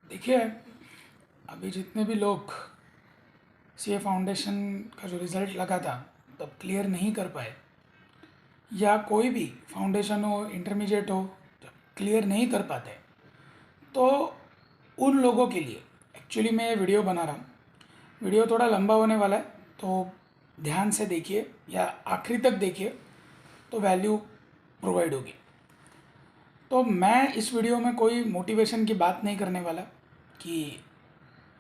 देखिए, अभी जितने भी लोग सीए फाउंडेशन का जो रिज़ल्ट लगा था तब क्लियर नहीं कर पाए, या कोई भी फाउंडेशन हो इंटरमीडिएट हो जब क्लियर नहीं कर पाते, तो उन लोगों के लिए एक्चुअली मैं ये वीडियो बना रहा हूँ। वीडियो थोड़ा लंबा होने वाला है, तो ध्यान से देखिए या आखिरी तक देखिए तो वैल्यू प्रोवाइड होगी। तो मैं इस वीडियो में कोई मोटिवेशन की बात नहीं करने वाला कि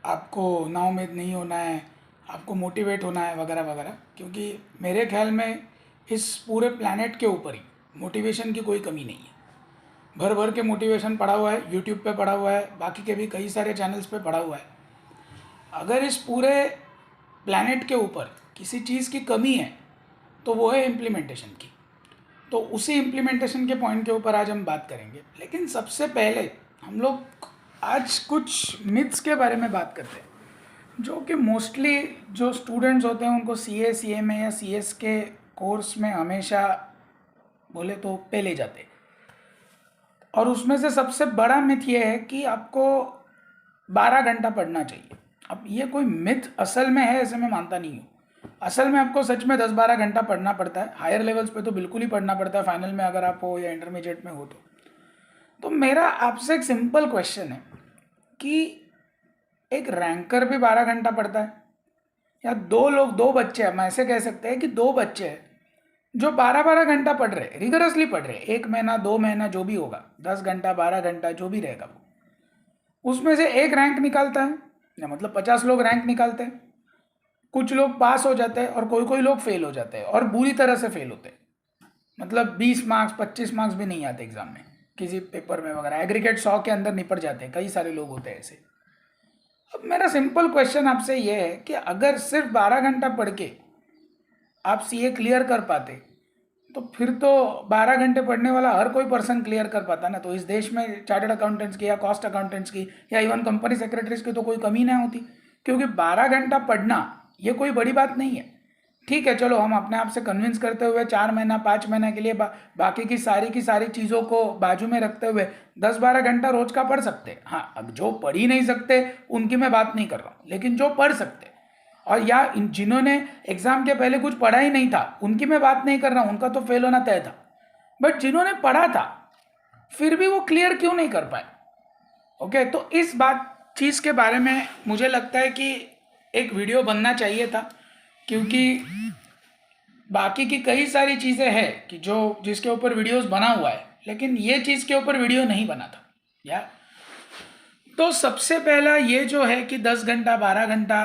आपको नाउम्मीद नहीं होना है, आपको मोटिवेट होना है वगैरह वगैरह, क्योंकि मेरे ख्याल में इस पूरे प्लैनेट के ऊपर ही मोटिवेशन की कोई कमी नहीं है। भर भर के मोटिवेशन पड़ा हुआ है, यूट्यूब पे पड़ा हुआ है, बाकी के भी कई सारे चैनल्स पे पड़ा हुआ है। अगर इस पूरे प्लैनेट के ऊपर किसी चीज़ की कमी है तो वो है इम्प्लीमेंटेशन की। तो उसी इम्प्लीमेंटेशन के पॉइंट के ऊपर आज हम बात करेंगे। लेकिन सबसे पहले हम लोग आज कुछ मिथ्स के बारे में बात करते हैं, जो कि मोस्टली जो स्टूडेंट्स होते हैं उनको सीए, सीएमए या सीएस के कोर्स में हमेशा बोले तो पहले जाते हैं। और उसमें से सबसे बड़ा मिथ ये है कि आपको 12 घंटा पढ़ना चाहिए। अब ये कोई मिथ असल में है ऐसे मैं मानता नहीं हूँ। असल में आपको सच में 10-12 घंटा पढ़ना पड़ता है। हायर लेवल्स पे तो बिल्कुल ही पढ़ना पड़ता है, फाइनल में अगर आप हो या इंटरमीडिएट में हो तो मेरा आपसे एक सिंपल क्वेश्चन है कि एक रैंकर भी 12 घंटा पढ़ता है, या दो बच्चे, हम ऐसे कह सकते हैं कि दो बच्चे हैं जो 12-12 घंटा पढ़ रहे, रिगरसली पढ़ रहे, 1 महीना 2 महीना जो भी होगा, 10 घंटा 12 घंटा जो भी रहेगा, वो उसमें से एक रैंक निकालता है, या मतलब 50 लोग रैंक निकालते हैं। कुछ लोग पास हो जाते हैं और कोई कोई लोग फेल हो जाते हैं, और बुरी तरह से फेल होते हैं। मतलब 20 मार्क्स 25 मार्क्स भी नहीं आते एग्जाम में, किसी पेपर में वगैरह, एग्रीगेट 100 के अंदर निपट जाते हैं। कई सारे लोग होते हैं ऐसे। अब मेरा सिंपल क्वेश्चन आपसे ये है कि अगर सिर्फ 12 घंटा पढ़ के आप सीए क्लियर कर पाते, तो फिर तो 12 घंटे पढ़ने वाला हर कोई पर्सन क्लियर कर पाता ना। तो इस देश में चार्टर्ड अकाउंटेंट्स की या कॉस्ट अकाउंटेंट्स की या इवन कंपनी सेक्रेटरीज की तो कोई कमी ना होती, क्योंकि 12 घंटा पढ़ना ये कोई बड़ी बात नहीं है। ठीक है, चलो हम अपने आप से कन्विंस करते हुए 4 महीना 5 महीना के लिए बाकी की सारी चीज़ों को बाजू में रखते हुए 10-12 घंटा रोज का पढ़ सकते हैं। हाँ, अब जो पढ़ ही नहीं सकते उनकी मैं बात नहीं कर रहा हूँ, लेकिन जो पढ़ सकते और या जिन्होंने एग्जाम के पहले कुछ पढ़ा ही नहीं था उनकी मैं बात नहीं कर रहा हूँ, उनका तो फेल होना तय था। बट जिन्होंने पढ़ा था फिर भी वो क्लियर क्यों नहीं कर पाए? ओके, तो इस बात चीज़ के बारे में मुझे लगता है कि एक वीडियो बनना चाहिए था, क्योंकि बाकी की कई सारी चीज़ें हैं कि जो जिसके ऊपर वीडियोस बना हुआ है, लेकिन ये चीज़ के ऊपर वीडियो नहीं बना था या। तो सबसे पहला ये जो है कि 10 घंटा 12 घंटा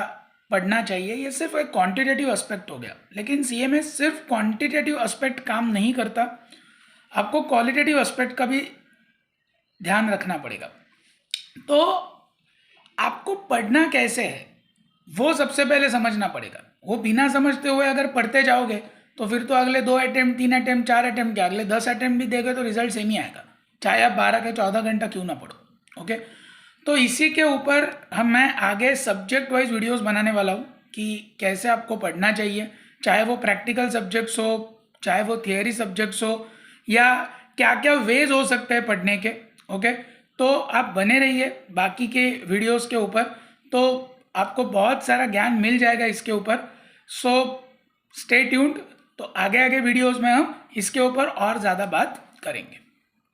पढ़ना चाहिए, ये सिर्फ एक क्वांटिटेटिव एस्पेक्ट हो गया। लेकिन सीए में सिर्फ क्वांटिटेटिव एस्पेक्ट काम नहीं करता, आपको क्वालिटेटिव एस्पेक्ट का भी ध्यान रखना पड़ेगा। तो आपको पढ़ना कैसे है वो सबसे पहले समझना पड़ेगा। वो बिना समझते हुए अगर पढ़ते जाओगे तो फिर तो अगले 2 अटेम्प्ट 3 अटेम्प्ट 4 अटेम्प्ट के अगले 10 अटेम्प्ट भी देगे तो रिजल्ट सेम ही आएगा, चाहे आप 12 के 14 घंटा क्यों ना पढ़ो। ओके, तो इसी के ऊपर मैं आगे सब्जेक्ट वाइज वीडियोस बनाने वाला हूँ कि कैसे आपको पढ़ना चाहिए, चाहे वो प्रैक्टिकल सब्जेक्ट्स हो, चाहे वो थियरी सब्जेक्ट्स हो, या क्या क्या वेज हो सकते हैं पढ़ने के। ओके, तो आप बने रहिए बाकी के वीडियोस के ऊपर, तो आपको बहुत सारा ज्ञान मिल जाएगा इसके ऊपर। So stay tuned. तो आगे आगे वीडियोस में हम इसके ऊपर और ज़्यादा बात करेंगे।